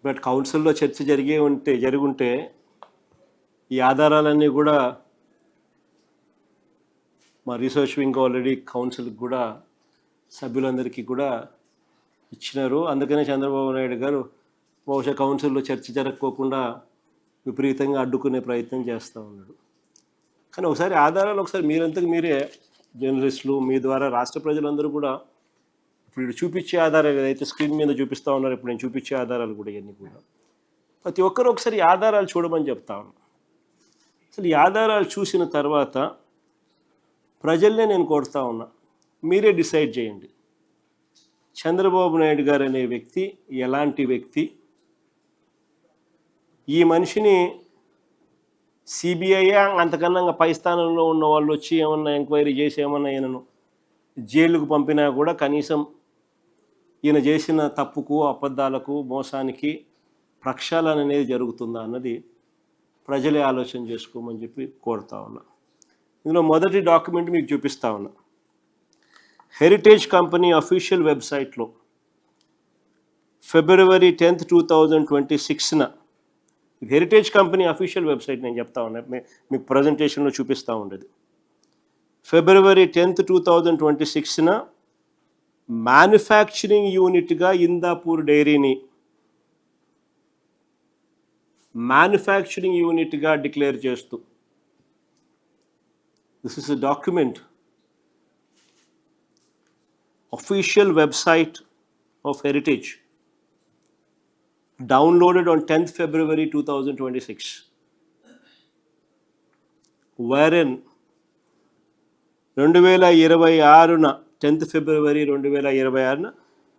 But కౌన్సిల్లో చర్చ జరుగుంటే ఈ ఆధారాలన్నీ కూడా మా రీసెర్చ్ వింగ్ ఆల్రెడీ కౌన్సిల్కి కూడా సభ్యులందరికీ కూడా ఇచ్చినారు. అందుకనే చంద్రబాబు నాయుడు గారు బహుశా కౌన్సిల్లో చర్చ జరగకోకుండా విపరీతంగా అడ్డుకునే ప్రయత్నం చేస్తూ ఉన్నాడు. కానీ ఒకసారి ఆధారాలు మీరంతకు మీరే జర్నలిస్టులు మీ ద్వారా రాష్ట్ర ప్రజలందరూ కూడా ఇప్పుడు చూపించే ఆధారాలు ఏదైతే స్క్రీన్ మీద చూపిస్తూ ఉన్నారు, ఇప్పుడు నేను చూపించే ఆధారాలు కూడా ఇవన్నీ కూడా ప్రతి ఒక్కరు ఒకసారి ఈ ఆధారాలు చూడమని చెప్తా ఉన్నాను. అసలు ఈ ఆధారాలు చూసిన తర్వాత ప్రజల్నే నేను కోరుతా ఉన్నా, మీరే డిసైడ్ చేయండి చంద్రబాబు నాయుడు గారు అనే వ్యక్తి ఎలాంటి వ్యక్తి. ఈ మనిషిని సిబిఐ అంతకన్నా పై స్థానంలో ఉన్న వాళ్ళు వచ్చి ఏమన్నా ఎంక్వైరీ చేసి ఏమన్నా ఈయనను జైలుకు పంపినా కూడా కనీసం ఈయన చేసిన తప్పుకు, అబద్ధాలకు, మోసానికి ప్రక్షాళన అనేది జరుగుతుందా అన్నది ప్రజలే ఆలోచన చేసుకోమని చెప్పి కోరుతా ఉన్నా. ఇందులో మొదటి డాక్యుమెంట్ మీకు చూపిస్తా ఉన్నా. హెరిటేజ్ కంపెనీ అఫీషియల్ వెబ్సైట్లో February 10th, 2026 heritage company official website నేను చెప్తా ఉన్నా, మీకు ప్రజెంటేషన్లో చూపిస్తూ ఉండేది. February 10th, 2026 మ్యానుఫ్యాక్చరింగ్ యూనిట్గా ఇందాపూర్ డైరీని మ్యానుఫ్యాక్చరింగ్ యూనిట్గా డిక్లేర్ చేస్తూ, this is a document official website of heritage downloaded on 10th February 2026, wherein 2026 10th February 2026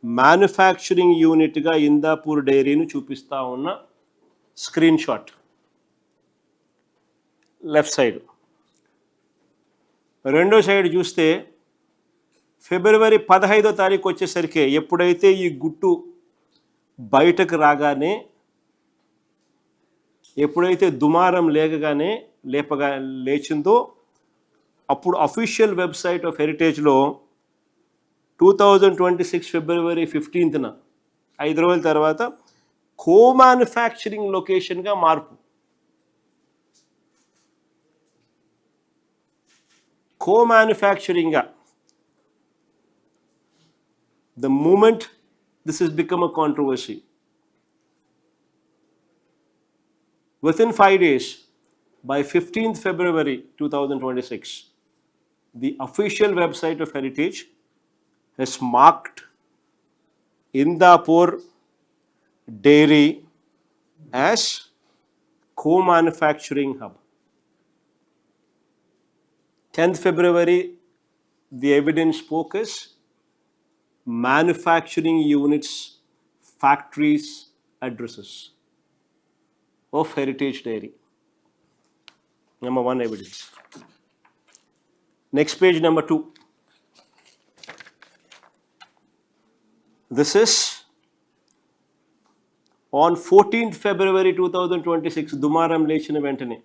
manufacturing యూనిట్గా ఇందాపూర్ డైరీని చూపిస్తూ ఉన్న స్క్రీన్ షాట్ లెఫ్ట్ సైడ్. రెండో సైడ్ చూస్తే February 15 వచ్చేసరికి ఎప్పుడైతే ఈ గుట్టు బయటకు రాగానే, ఎప్పుడైతే దుమారం లేచిందో అప్పుడు అఫీషియల్ వెబ్సైట్ ఆఫ్ హెరిటేజ్లో 2026 February 15th 5 రోజుల తర్వాత కో మ్యానుఫ్యాక్చరింగ్ లొకేషన్గా మార్పు. కో మ్యానుఫ్యాక్చరింగ్గా the moment this has become a controversy, within 5 days, by 15th February 2026, the official website of Heritage has marked Indapur Dairy as co-manufacturing hub. 10th February, the evidence focus manufacturing units, factories, addresses of Heritage Dairy. Number 1 evidence. Next page, number 2. This is on 14th February 2026, Dumaram lechina ventane,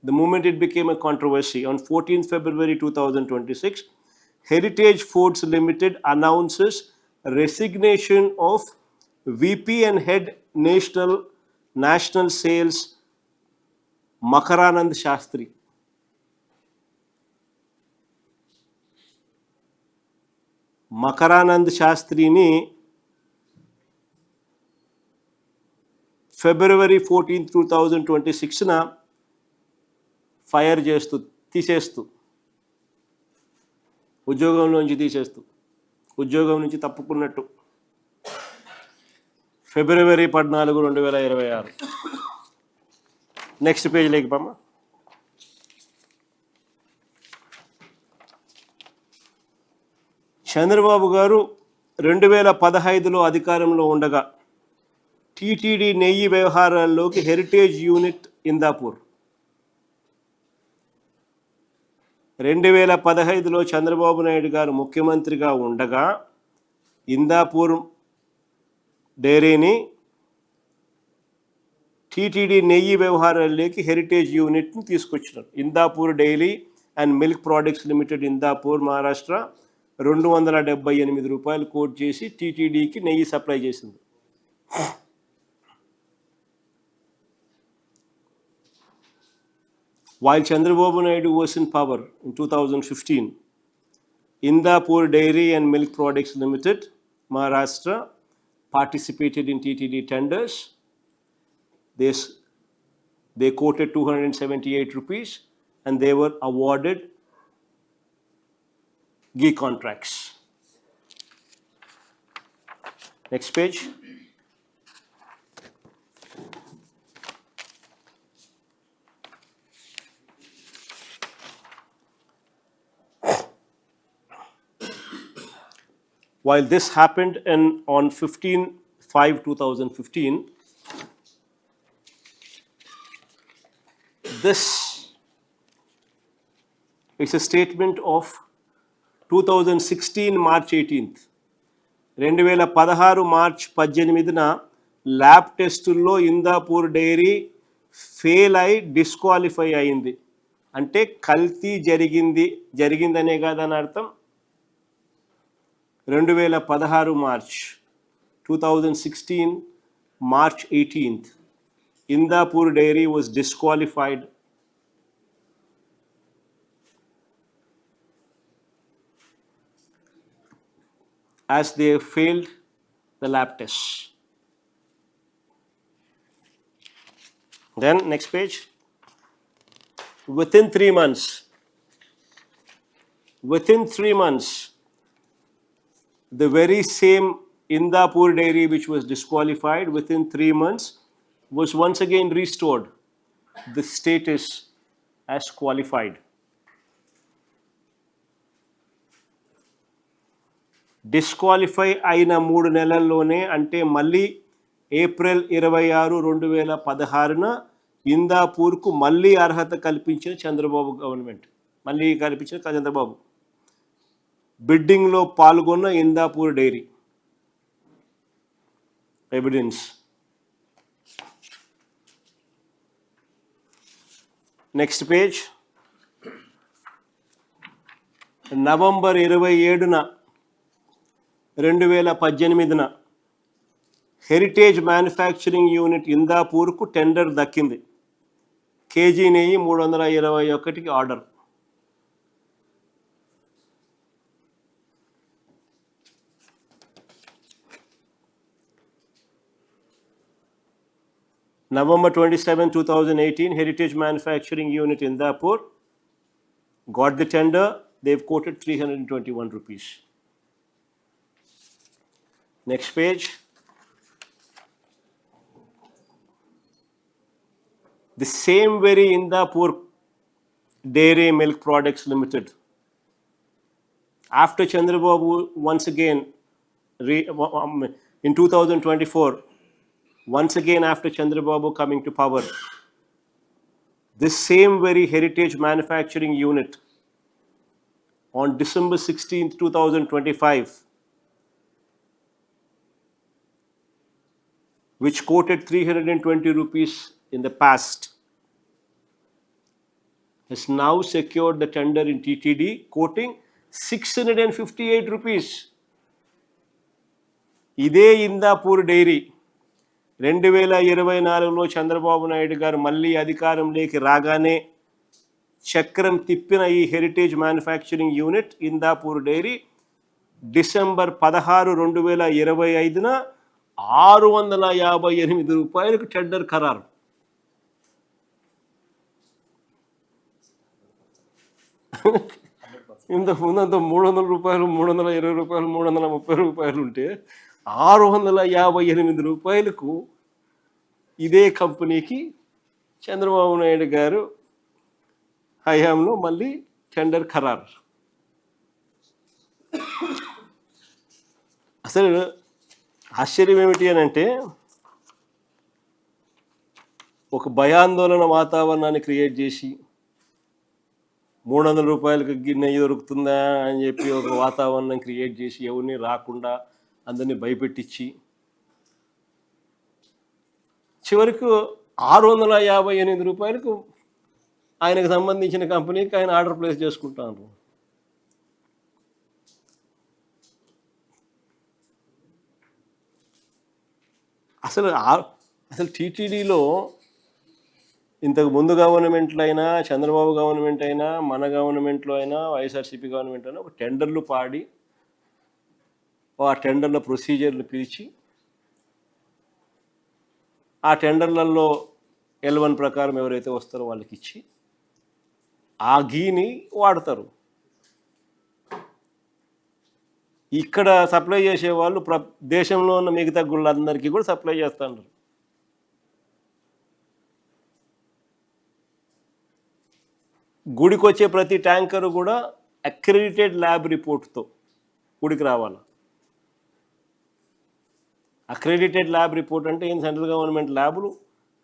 the moment it became a controversy, on 14th February 2026, Heritage Foods Limited announces resignation of VP and Head National Sales Makaranand Shastri. Makaranand Shastrini February 14th, 2026 fire తీసేస్తూ ఉద్యోగం నుంచి తప్పుకున్నట్టు February 14, 2026. Next page లేకపోమ్మా. చంద్రబాబు గారు 2015లో అధికారంలో ఉండగా TTD నెయ్యి వ్యవహారాల్లోకి హెరిటేజ్ యూనిట్ ఇందాపూర్, 2015లో చంద్రబాబు నాయుడు గారు ముఖ్యమంత్రిగా ఉండగా ఇందాపూర్ డైరీని టీటీడీ నెయ్యి వ్యవహారాల్లోకి హెరిటేజ్ యూనిట్ని తీసుకొచ్చినారు. Indapur dairy and milk products limited, Indapur, Maharashtra, 278 రూపాయలు కోట్ చేసి టీటీడీకి నెయ్యి సప్లై చేసింది. While Chandrababu Naidu was in power in 2015, Indapur Dairy and Milk Products Limited, Maharashtra, participated in TTD tenders. They quoted 278 rupees and they were awarded ghee contracts. Next page. While this happened on 15/5/2015, this is a statement of 2016 March 18th. 2016 March 18న lab టెస్టుల్లో Indapur dairy fail అయి disqualify అయింది. అంటే కల్తీ జరిగిందనే కాదని అర్థం. 2016 March 2016 March 18th, Indapur Dairy was disqualified as they failed the lab test. Then next page. Within 3 months, the very same Indapur Dairy which was disqualified, within 3 months was once again restored the status as qualified. Disqualify అయిన 3 నెలల్లోనే, అంటే మళ్ళీ April 26, 2016న ఇందాపూర్కు మళ్ళీ అర్హత కల్పించిన Chandrababu government, మళ్ళీ కల్పించిన చంద్రబాబు. బిడ్డింగ్లో పాల్గొన్న Indapur dairy evidence. Next page. November 27న 2018న హెరిటేజ్ మ్యానుఫ్యాక్చరింగ్ యూనిట్ ఇందాపూర్కు టెండర్ దక్కింది. కేజీ నెయ్యి 321కి order. November 27, 2018, Heritage Manufacturing Unit Indapur got the tender. They've quoted 321 rupees. Next page. The same very Indapur Dairy Milk Products Limited, after Chandrababu once again in 2024, once again after Chandrababu coming to power, this same very Heritage Manufacturing Unit on December 16th, 2025, which quoted 320 rupees in the past, has now secured the tender in TTD, quoting 658 rupees. ఇదే Indapur dairy 2024లో చంద్రబాబు నాయుడు గారు మళ్ళీ అధికారంలోకి రాగానే చక్రం తిప్పిన ఈ heritage manufacturing unit Indapur dairy December 16, 2025న 658 రూపాయలకు టెండర్ ఖరారు. ఇంతకు ముందంతా 300 రూపాయలు, 320 రూపాయలు, 330 రూపాయలు ఉంటే 658 రూపాయలకు ఇదే కంపెనీకి చంద్రబాబు నాయుడు గారు హయాంలో మళ్ళీ టెండర్ ఖరారు. అసలు ఆశ్చర్యం ఏమిటి అని అంటే, ఒక భయాందోళన వాతావరణాన్ని క్రియేట్ చేసి 300 రూపాయలకి నెయ్యి దొరుకుతుందా అని చెప్పి ఒక వాతావరణం క్రియేట్ చేసి ఎవరిని రాకుండా అందరినీ భయపెట్టించి చివరికి 658 రూపాయలకు ఆయనకు సంబంధించిన కంపెనీకి ఆయన ఆర్డర్ ప్లేస్ చేసుకుంటారు. అసలు టీటీడీలో ఇంతకు ముందు గవర్నమెంట్లో అయినా, చంద్రబాబు గవర్నమెంట్ అయినా, మన గవర్నమెంట్లో అయినా, వైఎస్ఆర్సీపీ గవర్నమెంట్ అయినా ఒక టెండర్లు పాడి ఆ టెండర్ల ప్రొసీజర్లు పిలిచి ఆ టెండర్లలో L1 ప్రకారం ఎవరైతే వస్తారో వాళ్ళకి ఇచ్చి ఆ గీని వాడతారు. ఇక్కడ సప్లై చేసే వాళ్ళు దేశంలో ఉన్న మిగతా గుళ్ళందరికీ కూడా సప్లై చేస్తున్నారు. గుడికి వచ్చే ప్రతి ట్యాంకరు కూడా అక్రెడిటెడ్ ల్యాబ్ రిపోర్ట్తో గుడికి రావాలి. అక్రెడిటెడ్ ల్యాబ్ రిపోర్ట్ అంటే ఏం? సెంట్రల్ గవర్నమెంట్ ల్యాబులు,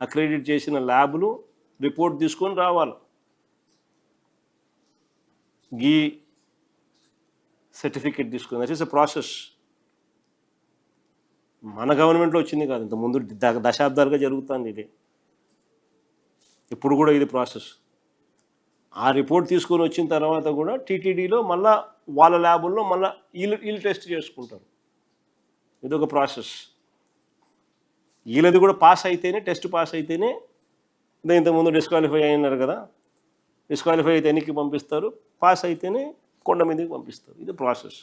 అక్రెడిట్ చేసిన ల్యాబులు రిపోర్ట్ తీసుకొని రావాలి. గీ సర్టిఫికేట్ తీసుకుని దట్ ఈస్ ఎ ప్రాసెస్. మన గవర్నమెంట్లో వచ్చింది కాదు, ఇంత ముందు దశాబ్దాలుగా జరుగుతుంది ఇది. ఇప్పుడు కూడా ఇది ప్రాసెస్. ఆ రిపోర్ట్ తీసుకొని వచ్చిన తర్వాత కూడా టీటీడీలో మళ్ళా వాళ్ళ ల్యాబుల్లో మళ్ళీ వీళ్ళు టెస్ట్ చేసుకుంటారు. ఇదొక ప్రాసెస్. వీళ్ళది కూడా పాస్ అయితేనే, టెస్ట్ పాస్ అయితేనే, ఇంతకుముందు డిస్క్వాలిఫై అయినారు కదా, డిస్క్వాలిఫై అయితే ఎన్నికి పంపిస్తారు, పాస్ అయితేనే కొండ మీదకి పంపిస్తారు. ఇది ప్రాసెస్.